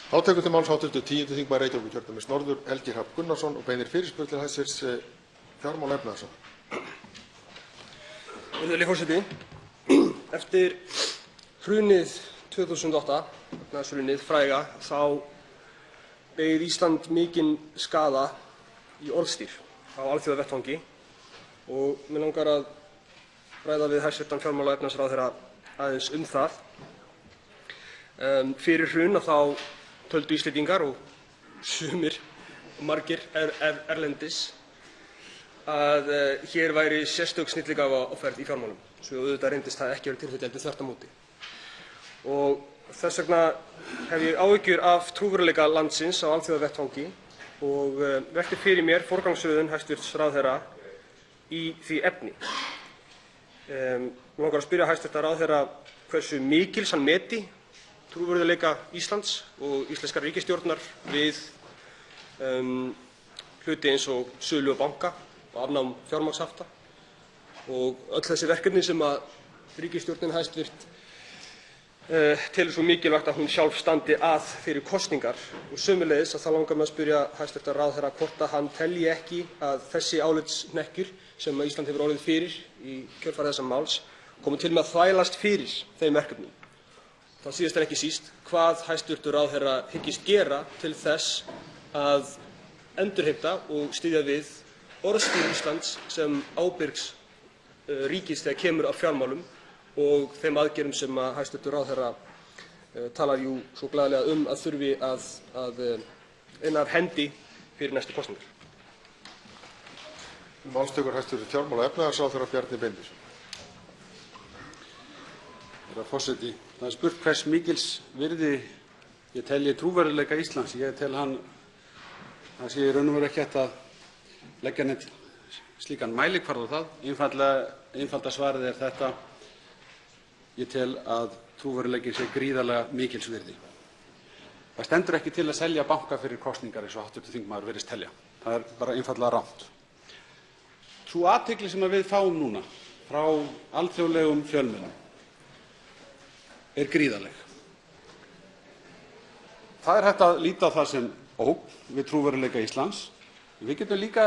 Þá tekur til máls hv. 10. þingmaður Reykjavíkurkjördæmis norður, Helgi Hrafn Gunnarsson, og beinir fyrirspurn til hæstv. fjármála- og efnahagsráðherra. Virðulegi forseti. Eftir hrunið 2008, efnahagshrunið fræga, þá beið Ísland mikinn skaða í orðstír á alþjóðavettvangi og mig langar að ræða við hæstv. fjármála- og efnahagsráðherra aðeins það. Fyrir hrun þá töldu Íslendingar og sumir og margir erlendis að hér væri sérstök snilligáfa á ferð í fjármálum, svo auðvitað reyndist það ekki vera tilfelli heldur þvert á móti. Og þess vegna hef ég áhyggjur af trúverðugleika landsins á alþjóðavettvangi og velti fyrir mér forgangsröðun hæstv. ráðherra í því efni. Mig langar að spyrja hæstv. ráðherra hversu mikils hann meti trúverðugleika Íslands og íslenskrar ríkisstjórnar við hluti eins og sölu á banka og afnám fjármagnshafta og öll þessi verkefni sem að ríkisstjórnin hæstv. Telur svo mikilvægt að hún sjálf standi að fyrir kosningar. Og sömuleiðis þá langar mig að spyrja hæstv. ráðherra hvort að hann telji ekki að þessi álitshnekkir sem Ísland hefur orðið fyrir í kjölfar þessa máls komi til með að þvælast fyrir þeim verkefnum. Þá síðast en ekki síst, hvað hæstv. ráðherra hyggist gera til þess að endurheimta og styðja við orðstír Íslands sem ábyrgs ríkis þegar kemur að fjármálum og þeim aðgerðum sem hæstv. ráðherra talar jú svo glaðlega að þurfi að inna af hendi fyrir næstu kosningar. Máls tekur hæstv. fjármála- og efnahagsráðherra Bjarni Benediktsson. Herra forseti. Það spurt hvers mikils virði ég telji trúverðugleika Íslands. Ég tel það sé í raun og veru ekki hægt að leggja neitt slíkan mælikvarða á það. Einfalda svarið er þetta: ég tel að trúverðugleikinn sé gríðarlega mikils virði. Það stendur ekki til að selja banka fyrir kosningar eins og hv. þingmaður virðist telja. Það er bara einfaldlega rangt. Sú athygli sem við fáum núna frá alþjóðlegum fjölmiðlum er gríðarleg. Það er hægt að líta á það sem ógn við trúverðugleika Íslands. Við getum líka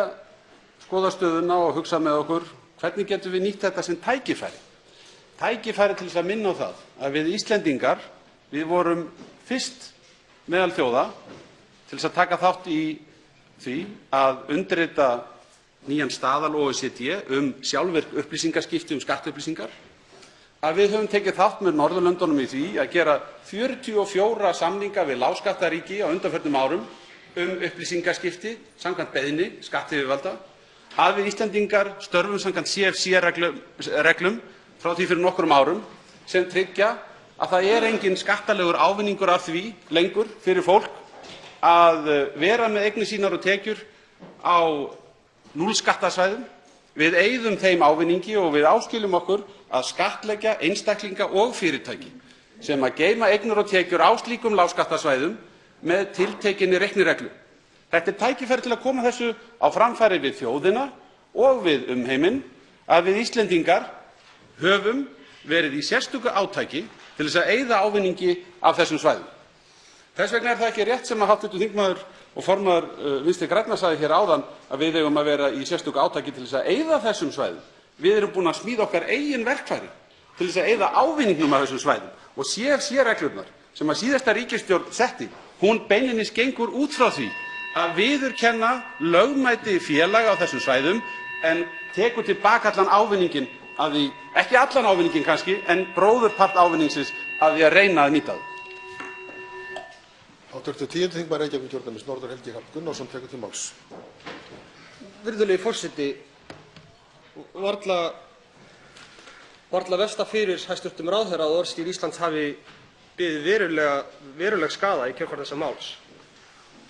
skoðað stöðuna og hugsað með okkur hvernig getum við nýtt þetta sem tækifæri. Tækifæri til þess að minna á það að við Íslendingar, við vorum fyrst meðal þjóða til þess að taka þátt í því að undirrita nýjan staðal OECD sjálfvirk upplýsingaskipti skattupplýsingar, að við höfum tekið þátt með Norðurlöndunum í því að gera 44 samninga við lágskattaríki á undanförnum árum upplýsingaskipti samkvæmt beiðni skattyfirvalda, að við Íslendingar störfum samkvæmt CFC-reglum frá því fyrir nokkrum árum sem tryggja að það er enginn skattalegur ávinningur af því lengur fyrir fólk að vera með eignir sínar og tekjur á núllskattasvæðum. Við eyðum þeim ávinningi og við áskiljum okkur að skattleggja einstaklinga og fyrirtæki sem að geyma eignir og tekjur á slíkum lágskattasvæðum með tiltekinni reiknireglu. Þetta er tækifæri til að koma þessu á framfæri við þjóðina og við umheiminn að við Íslendingar höfum verið í sérstöku átaki til þess að eyða ávinningi af þessum svæðum. Þess vegna er það ekki rétt sem hv. þingmaður og formaður Vinstri grænna sagði hér áðan að við eigum að vera í sérstöku átaki til þess að eyða þessum svæðum. Við erum búin að smíða okkar eigin verkfæri til þess að eyða ávinningnum af þessum svæðum og CFC-reglurnar sem að síðasta ríkisstjórn setti, hún beinlínis gengur út frá því að viðurkenna lögmæti félaga á þessum svæðum en tekur til baka allan ávinninginn af því, ekki allan ávinninginn kannski, en bróðurpart ávinningsins af því að reyna að nýta það. Hv. 10. þingmaður Reykjavíkurkjördæmis norður, Helgi Hrafn Gunnarsson, tekur til máls. Virðulegi forseti. Varla velta fyrir hæstv. ráðherra að orðstír Íslands hafi beðið veruleg skaða í kjölfar þessa máls.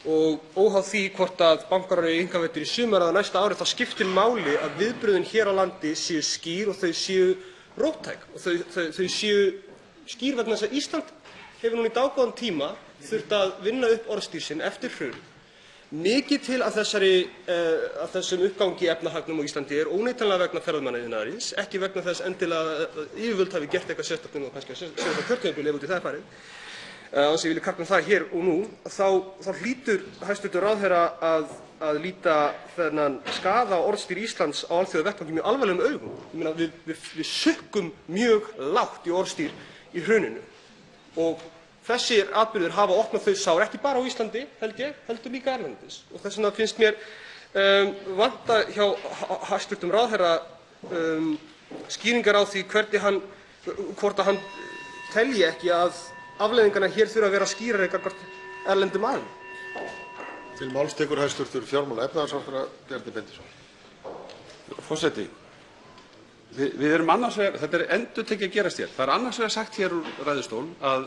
Og óháð því hvort að bankar eru einkavæddir í sumar eða næsta ári þá skiptir máli að viðbrögðin hér á landi séu skýr og þau séu róttæk og þau séu skýr vegna þess að Ísland hefur núna í dágóðan tíma þurft að vinna upp orðstír sinn eftir hrun. Mikið til af þessum uppgangi í efnahagnum á Íslandi er óneitanlega vegna ferðamannaiðnaðarins, ekki vegna þess endilega að yfirvöld hafi gert eitthvað sérstakt og kannski að kjörtímabili ef út í það er farið. án þess að ég vilji kalla það hér og nú, þá hlýtur hæstv. Ráðherra að líta þennan skaða á orðstír Íslands á alþjóðavettvangi mjög alvarlegum augum. Ég meina, við sukkum mjög lágt í orðstír í hruninu og þessir atburðir hafa opnað þau sár, ekki bara á Íslandi, held ég, heldur líka erlendis. Og þess vegna finnst mér vanta hjá hæstv. Ráðherra skýringar á því hvort hann telji ekki að afleiðingarnar hér þurfa að vera skýrari gagnvart erlendum aðilum. Til máls tekur hæstv. fjármála- og efnahagsráðherra Bjarni Benediktsson. Forseti, við erum annars vegar, þetta er endurtekið að gerast hér. Það er annars vegar sagt hér úr ræðustól að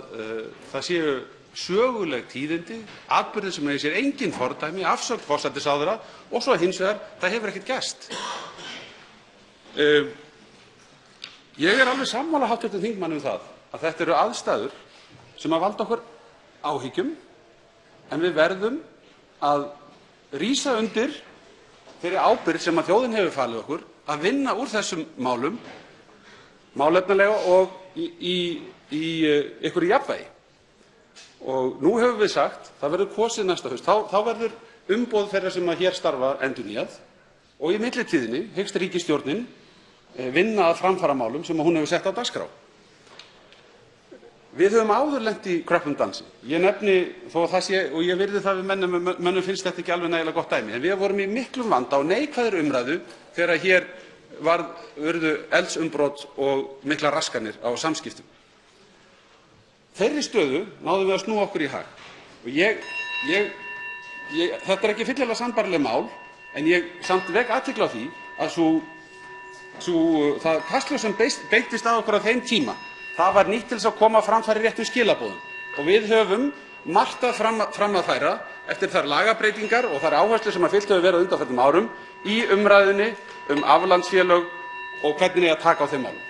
það séu söguleg tíðindi, atburðir sem eigi sér engin fordæmi, afsögn forsætisráðherra og svo hins vegar, það hefur ekkert gerst. Ég er alveg sammála hv. þingmanni um það að þetta eru aðstæður sem valda okkur áhyggjum, en við verðum að rísa undir þeirri ábyrgð sem þjóðin hefur falið okkur að vinna úr þessum málum málefnalega og í einhverju jafnvægi. Og nú höfum við sagt það verður kosið næsta haust. Þá verður umboð þeirra sem hér starfa endurnýjað og í millitíðinni hyggst ríkisstjórnin vinna að framfaramálum sem hún hefur sett á dagskrá. Við höfum áður lent í kröppum dansi. Ég nefni, þó að það sé, og ég virði það við mönnum finnst þetta ekki alveg nægilega gott dæmi, en við vorum í miklum vanda á neikvæðri umræðu þegar hér urðu eldsumbrot og miklar raskanir á samskiptum. Þeirri stöðu náðum við að snúa okkur í hag. Og þetta er ekki fyllilega sambærileg mál, en ég samt vek athygli á því að það kastljós sem beintist að okkur á þeim tíma, það var nýtt til þess að koma á framfæri réttum skilaboðum. Og við höfum margt að fram að færa eftir þær lagabreytingar og þær áherslur sem fylgt hefur verið á undanförnum árum í umræðunni aflandsfélög og hvernig eigi að taka á þeim málum.